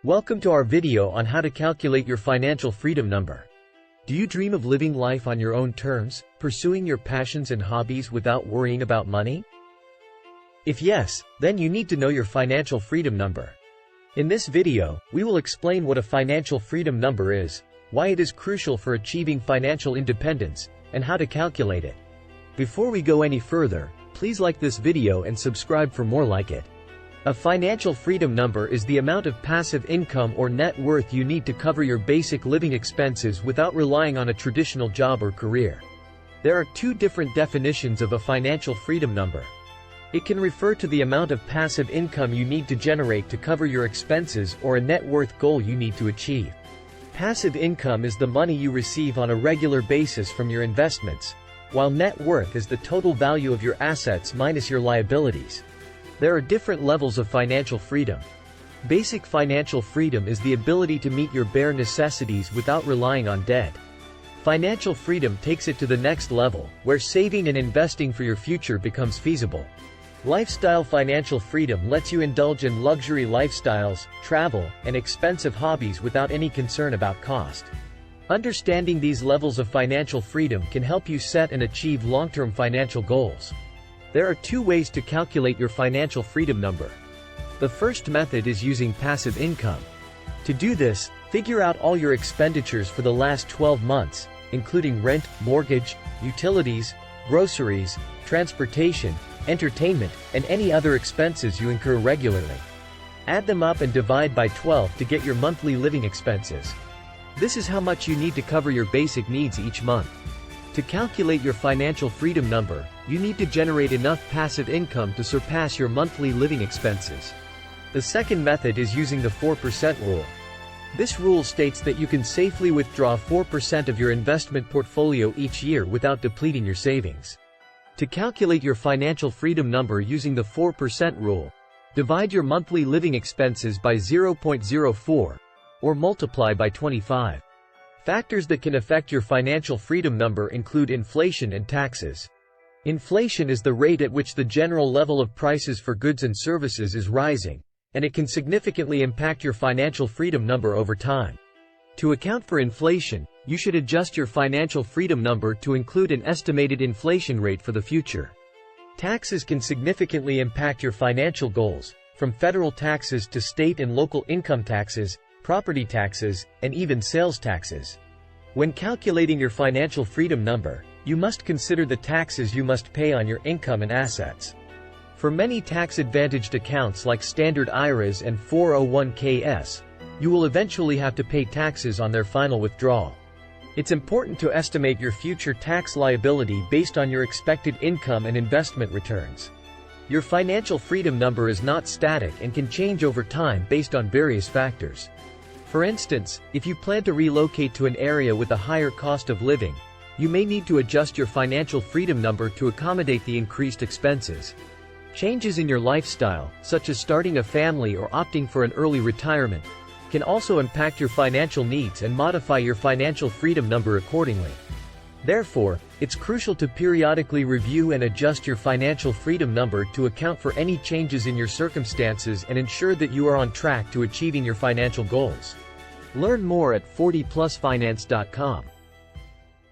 Welcome to our video on how to calculate your financial freedom number. Do you dream of living life on your own terms, pursuing your passions and hobbies without worrying about money? If yes, then you need to know your financial freedom number. In this video, we will explain what a financial freedom number is, why it is crucial for achieving financial independence, and how to calculate it. Before we go any further, please like this video and subscribe for more like it. A financial freedom number is the amount of passive income or net worth you need to cover your basic living expenses without relying on a traditional job or career. There are two different definitions of a financial freedom number. It can refer to the amount of passive income you need to generate to cover your expenses or a net worth goal you need to achieve. Passive income is the money you receive on a regular basis from your investments, while net worth is the total value of your assets minus your liabilities. There are different levels of financial freedom. Basic financial freedom is the ability to meet your bare necessities without relying on debt. Financial freedom takes it to the next level, where saving and investing for your future becomes feasible. Lifestyle financial freedom lets you indulge in luxury lifestyles, travel, and expensive hobbies without any concern about cost. Understanding these levels of financial freedom can help you set and achieve long-term financial goals. There are two ways to calculate your financial freedom number. The first method is using passive income. To do this, figure out all your expenditures for the last 12 months, including rent, mortgage, utilities, groceries, transportation, entertainment, and any other expenses you incur regularly. Add them up and divide by 12 to get your monthly living expenses. This is how much you need to cover your basic needs each month. To calculate your financial freedom number, you need to generate enough passive income to surpass your monthly living expenses. The second method is using the 4% rule. This rule states that you can safely withdraw 4% of your investment portfolio each year without depleting your savings. To calculate your financial freedom number using the 4% rule, divide your monthly living expenses by 0.04, or multiply by 25. Factors that can affect your financial freedom number include inflation and taxes. Inflation is the rate at which the general level of prices for goods and services is rising, and it can significantly impact your financial freedom number over time. To account for inflation, you should adjust your financial freedom number to include an estimated inflation rate for the future. Taxes can significantly impact your financial goals, from federal taxes to state and local income taxes, property taxes, and even sales taxes. When calculating your financial freedom number, you must consider the taxes you must pay on your income and assets. For many tax-advantaged accounts like standard IRAs and 401ks, you will eventually have to pay taxes on their final withdrawal. It's important to estimate your future tax liability based on your expected income and investment returns. Your financial freedom number is not static and can change over time based on various factors. For instance, if you plan to relocate to an area with a higher cost of living, you may need to adjust your financial freedom number to accommodate the increased expenses. Changes in your lifestyle, such as starting a family or opting for an early retirement, can also impact your financial needs and modify your financial freedom number accordingly. Therefore, it's crucial to periodically review and adjust your financial freedom number to account for any changes in your circumstances and ensure that you are on track to achieving your financial goals. Learn more at 40plusfinance.com.